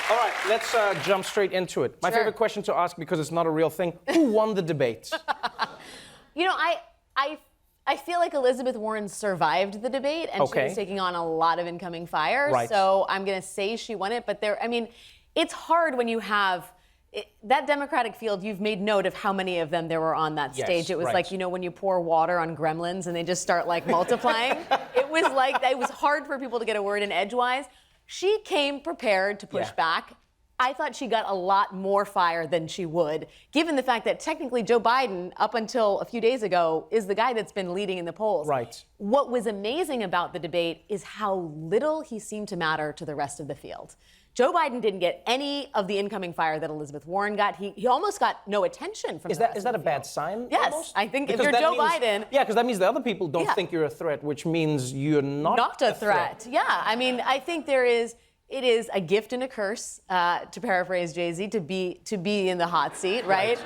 All right, let's jump straight into it. My favorite question to ask, because it's not a real thing, who won the debate? You know, I feel like Elizabeth Warren survived the debate, and she was taking on a lot of incoming fire. Right. So I'm going to say she won it. But it's hard when you have that Democratic field. You've made note of how many of them there were on that stage. It was like, you know, when you pour water on gremlins and they just start like multiplying. It was hard for people to get a word in edgewise. She came prepared to push back. I thought she got a lot more fire than she would, given the fact that technically Joe Biden, up until a few days ago, is the guy that's been leading in the polls. Right. What was amazing about the debate is how little he seemed to matter to the rest of the field. Joe Biden didn't get any of the incoming fire that Elizabeth Warren got. He almost got no attention from the rest Is that of a the bad field. sign? Yes, almost? I think Because if you're Joe means, Biden... Yeah, because that means the other people don't think you're a threat, which means you're not a threat. Yeah, I mean, I think it is a gift and a curse, to paraphrase Jay-Z, to be in the hot seat, right?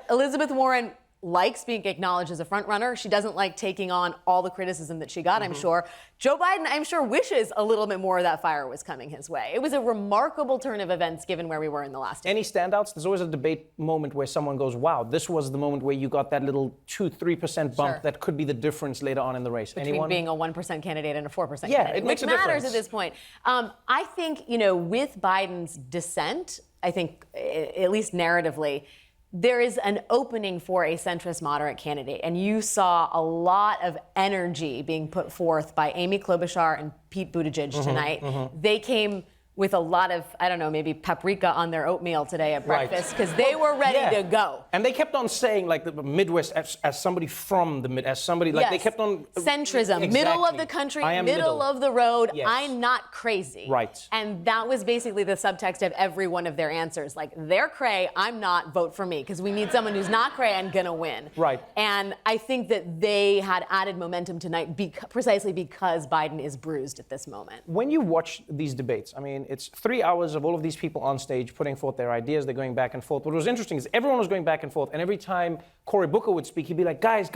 Elizabeth Warren likes being acknowledged as a front runner. She doesn't like taking on all the criticism that she got, I'm sure. Joe Biden, I'm sure, wishes a little bit more of that fire was coming his way. It was a remarkable turn of events given where we were in the last debate. Any standouts? There's always a debate moment where someone goes, wow, this was the moment where you got that little 2-3% bump that could be the difference later on in the race. Between being a 1% candidate and a 4% yeah, candidate, it makes which a matters difference. at this point. I think, you know, with Biden's descent, I think, at least narratively, there is an opening for a centrist moderate candidate. And you saw a lot of energy being put forth by Amy Klobuchar and Pete Buttigieg tonight. They came with a lot of, I don't know, maybe paprika on their oatmeal today at breakfast, because they were ready to go. And they kept on saying, like, the Midwest, as somebody from the Mid, as somebody, like, they kept on... Centrism, middle of the country, middle of the road, I'm not crazy. Right. And that was basically the subtext of every one of their answers. Like, they're cray, I'm not, vote for me, because we need someone who's not cray and gonna win. Right. And I think that they had added momentum tonight precisely because Biden is bruised at this moment. When you watch these debates, I mean, it's 3 hours of all of these people on stage putting forth their ideas. They're going back and forth. What was interesting is everyone was going back and forth. And every time Cory Booker would speak, he'd be like, guys,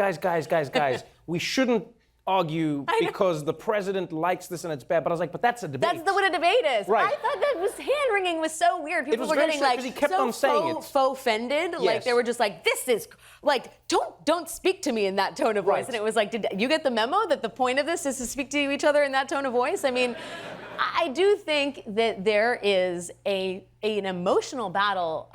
we shouldn't argue because the president likes this and it's bad. But I was like, but that's a debate. That's what a debate is. Right. I thought that was hand-wringing was so weird. People were getting like he kept on saying faux offended. Yes. Like they were just like, this is like, don't speak to me in that tone of voice. Right. And it was like, did you get the memo that the point of this is to speak to each other in that tone of voice? I mean, I do think that there is an emotional battle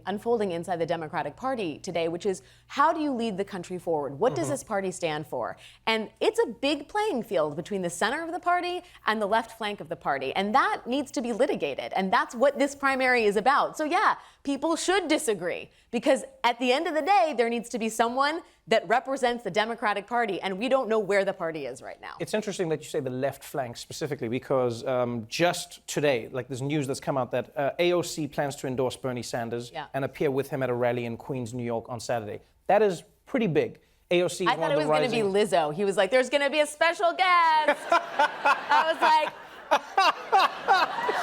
unfolding inside the Democratic Party today, which is how do you lead the country forward? What does this party stand for? And it's a big playing field between the center of the party and the left flank of the party. And that needs to be litigated. And that's what this primary is about. So yeah, people should disagree, because at the end of the day, there needs to be someone that represents the Democratic Party, and we don't know where the party is right now. It's interesting that you say the left flank specifically, because just today, like there's news that's come out that AOC plans to endorse Bernie Sanders and appear with him at a rally in Queens, New York on Saturday. That is pretty big. AOC is I thought it was going to be Lizzo. He was like, there's going to be a special guest. I was like,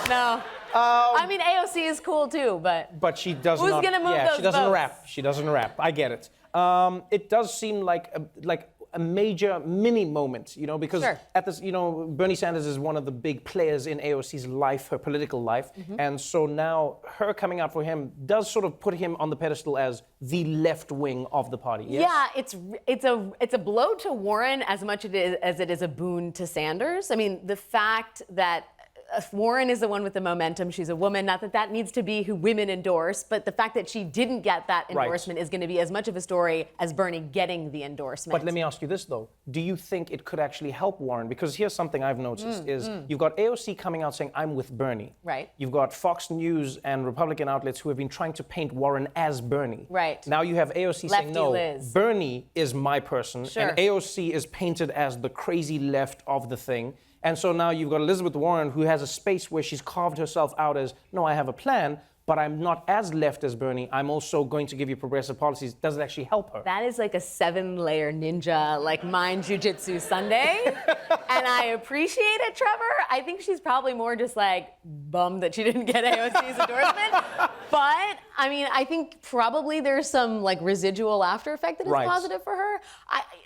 no. I mean, AOC is cool too, but she does who's not. Who's going to move those she doesn't votes? rap. She doesn't rap. I get it. It does seem like a major mini moment, you know, because at this, you know, Bernie Sanders is one of the big players in AOC's life, her political life, and so now her coming out for him does sort of put him on the pedestal as the left wing of the party. Yes? Yeah, it's a blow to Warren as much as it is a boon to Sanders. I mean, the fact that Warren is the one with the momentum. She's a woman. Not that that needs to be who women endorse, but the fact that she didn't get that endorsement is going to be as much of a story as Bernie getting the endorsement. But let me ask you this, though. Do you think it could actually help Warren? Because here's something I've noticed is you've got AOC coming out saying, I'm with Bernie. Right. You've got Fox News and Republican outlets who have been trying to paint Warren as Bernie. Right. Now you have AOC saying, no, Bernie is my person. And AOC is painted as the crazy left of the thing. And so now you've got Elizabeth Warren, who has a space where she's carved herself out as, no, I have a plan, but I'm not as left as Bernie. I'm also going to give you progressive policies. Does it actually help her? That is like a 7-layer ninja, like mind jujitsu Sunday. And I appreciate it, Trevor. I think she's probably more just like bummed that she didn't get AOC's endorsement. But I mean, I think probably there's some like residual after effect that is positive for her.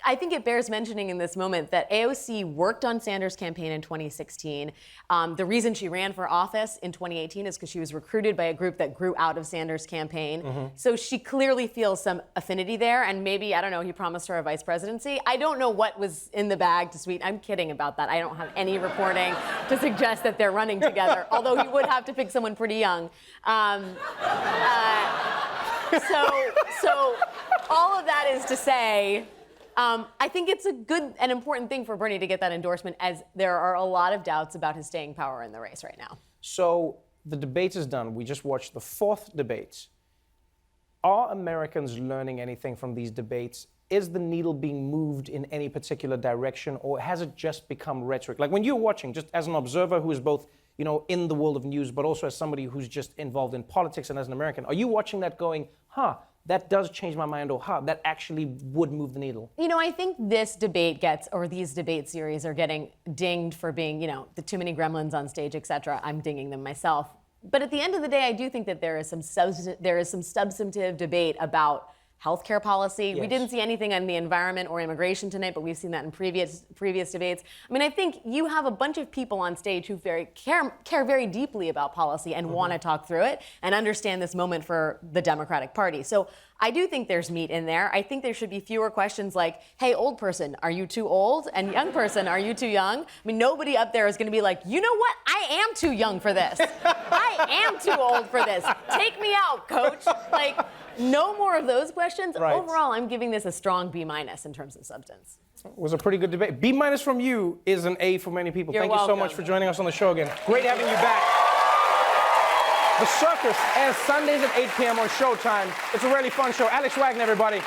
I think it bears mentioning in this moment that AOC worked on Sanders' campaign in 2016. The reason she ran for office in 2018 is because she was recruited by a group that grew out of Sanders' campaign. So she clearly feels some affinity there, and maybe, I don't know, he promised her a vice presidency. I don't know what was in the bag to sweeten. I'm kidding about that. I don't have any reporting to suggest that they're running together, although he would have to pick someone pretty young. So all of that is to say, I think it's a good and important thing for Bernie to get that endorsement, as there are a lot of doubts about his staying power in the race right now. So the debate is done. We just watched the fourth debate. Are Americans learning anything from these debates? Is the needle being moved in any particular direction, or has it just become rhetoric? Like when you're watching, just as an observer who is both, you know, in the world of news, but also as somebody who's just involved in politics and as an American, are you watching that going, that does change my mind, or that actually would move the needle? You know, I think this debate these debate series are getting dinged for being, you know, the too many gremlins on stage, et cetera. I'm dinging them myself. But at the end of the day, I do think that there is some substantive debate about healthcare policy. Yes. We didn't see anything on the environment or immigration tonight, but we've seen that in previous debates. I mean, I think you have a bunch of people on stage who care very deeply about policy and want to talk through it and understand this moment for the Democratic Party. So I do think there's meat in there. I think there should be fewer questions like, hey, old person, are you too old? And young person, are you too young? I mean, nobody up there is going to be like, you know what? I am too young for this. I am too old for this. Take me out, coach. Like, no more of those questions. Right. Overall, I'm giving this a strong B- in terms of substance. It was a pretty good debate. B- from you is an A for many people. You're Thank you so welcome. much for joining us on the show again. Great having you back. The Circus airs Sundays at 8 p.m. on Showtime. It's a really fun show. Alex Wagner, everybody.